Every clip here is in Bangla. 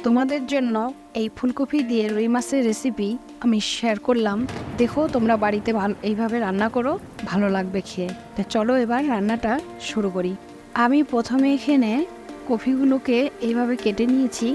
তোমাদের জন্য এই ফুলকপি দিয়ে রুই মাছের রেসিপি আমি শেয়ার করলাম। দেখো তোমরা বাড়িতে এইভাবে রান্না করো, ভালো লাগবে খেয়ে। তো চলো এবার রান্নাটা শুরু করি। আমি প্রথমে এখানে কপিগুলোকে এইভাবে কেটে নিয়েছি।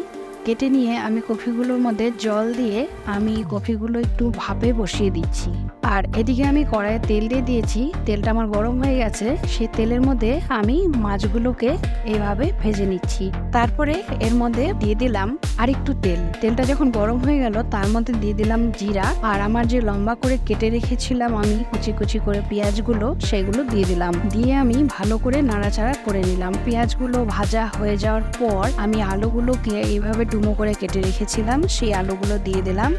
কেটে নিয়ে আমি কপিগুলোর মধ্যে জল দিয়ে আমি কপিগুলো একটু ভাপে বসিয়ে দিচ্ছি। আর এদিকে আমি কড়াইয়ে তেল দিয়ে দিয়েছি। তেলটা আমার গরম হয়ে গেছে। সেই তেলের মধ্যে আমি মাছগুলোকে এইভাবে ভেজে নিচ্ছি। তারপরে এর মধ্যে দিয়ে দিলাম আর একটু তেল। তেলটা যখন গরম হয়ে গেল তার মধ্যে দিয়ে দিলাম জিরা, আর আমার যে লম্বা করে কেটে রেখেছিলাম আমি কুচি কুচি করে পেঁয়াজগুলো, সেগুলো দিয়ে দিলাম। দিয়ে আমি ভালো করে নাড়াচাড়া করে নিলাম। পেঁয়াজগুলো ভাজা হয়ে যাওয়ার পর আমি আলুগুলোকে এইভাবে ডুমো করে কেটে রেখেছিলাম, সেই আলুগুলো দিয়ে দিলাম।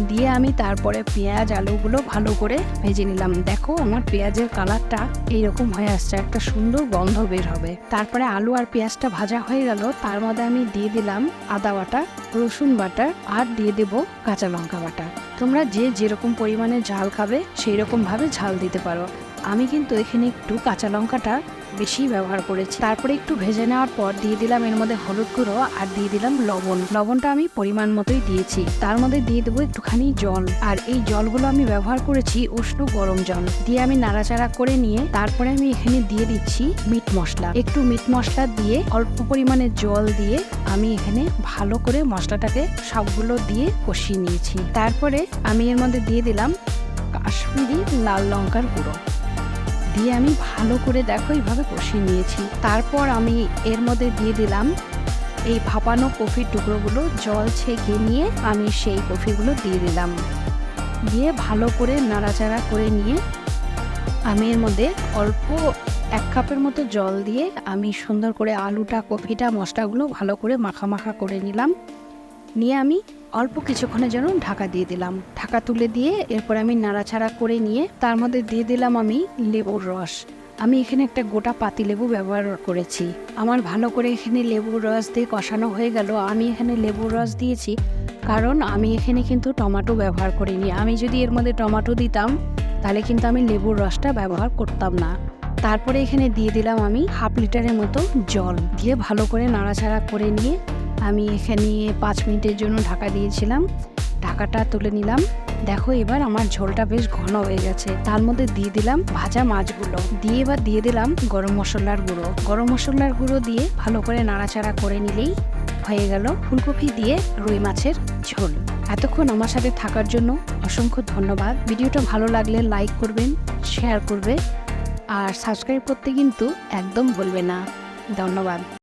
দিয়ে আমি তারপরে পেঁয়াজ আলুগুলো ভালো করে ভেজে নিলাম। দেখো আমার পেঁয়াজের কালারটা এইরকম হয়ে আসছে, একটা সুন্দর গন্ধ বের হবে। তারপরে আলু আর পেঁয়াজটা ভাজা হয়ে গেল, তার মধ্যে আমি দিয়ে দিলাম আদা বাটা, রসুন বাটা, আর দিয়ে দেব কাঁচা লঙ্কা বাটা। তোমরা যে যেরকম পরিমাণে ঝাল খাবে সেই রকম ভাবে ঝাল দিতে পারো। আমি কিন্তু এখানে একটু কাঁচা লঙ্কাটা বেশি ব্যবহার করেছি। তারপরে একটু ভেজে নেওয়ার পর দিয়ে দিলাম এর মধ্যে হলুদ গুঁড়ো, আর দিয়ে দিলাম লবণ। লবণটা আমি পরিমাণ মতোই দিয়েছি। তার মধ্যে দিয়ে দেবো একটুখানি জল, আর এই জলগুলো আমি ব্যবহার করেছি উষ্ণ গরম জল। দিয়ে আমি নাড়াচাড়া করে নিয়ে তারপরে আমি এখানে দিয়ে দিচ্ছি মিট মশলা। একটু মিট মশলা দিয়ে অল্প পরিমাণে জল দিয়ে আমি এখানে ভালো করে মশলাটাকে সবগুলো দিয়ে কষিয়ে নিয়েছি। তারপরে আমি এর মধ্যে দিয়ে দিলাম কাশ্মীরি লাল লঙ্কার গুঁড়ো, দিয়ে আমি ভালো করে দেখো এইভাবে কষিয়ে নিয়েছি। তারপর আমি এর মধ্যে দিয়ে দিলাম এই ভাপানো কফির টুকরোগুলো, জল ছেঁকে নিয়ে আমি সেই কফিগুলো দিয়ে দিলাম। দিয়ে ভালো করে নাড়াচাড়া করে নিয়ে আমি এর মধ্যে অল্প 1 কাপের মতো জল দিয়ে আমি সুন্দর করে আলুটা, কফিটা, মশলাগুলো ভালো করে মাখা মাখা করে নিলাম। নিয়ে আমি অল্প কিছুক্ষণের জন্য ঢাকা দিয়ে দিলাম। ঢাকা তুলে দিয়ে এরপর আমি নাড়াচাড়া করে নিয়ে তার মধ্যে দিয়ে দিলাম আমি লেবুর রস। আমি এখানে একটা গোটা পাতি লেবু ব্যবহার করেছি। আমার ভালো করে এখানে লেবুর রস দিয়ে কষানো হয়ে গেল। আমি এখানে লেবুর রস দিয়েছি কারণ আমি এখানে কিন্তু টমেটো ব্যবহার করিনি। আমি যদি এর মধ্যে টমেটো দিতাম তাহলে কিন্তু আমি লেবুর রসটা ব্যবহার করতাম না। তারপরে এখানে দিয়ে দিলাম আমি 1/2 লিটারের মতো জল। দিয়ে ভালো করে নাড়াচাড়া করে নিয়ে আমি এখানে 5 মিনিটের জন্য ঢাকা দিয়েছিলাম। ঢাকাটা তুলে নিলাম। দেখো এবার আমার ঝোলটা বেশ ঘন হয়ে গেছে। তার মধ্যে দিয়ে দিলাম ভাজা মাছগুলো, দিয়ে এবার দিয়ে দিলাম গরম মশলার গুঁড়ো। গরম মশলার গুঁড়ো দিয়ে ভালো করে নাড়াচাড়া করে নিলেই হয়ে গেল ফুলকপি দিয়ে রুই মাছের ঝোল। এতক্ষণ আমার সাথে থাকার জন্য অসংখ্য ধন্যবাদ। ভিডিওটা ভালো লাগলে লাইক করবেন, শেয়ার করবে, আর সাবস্ক্রাইব করতে কিন্তু একদম ভুলবে না। ধন্যবাদ।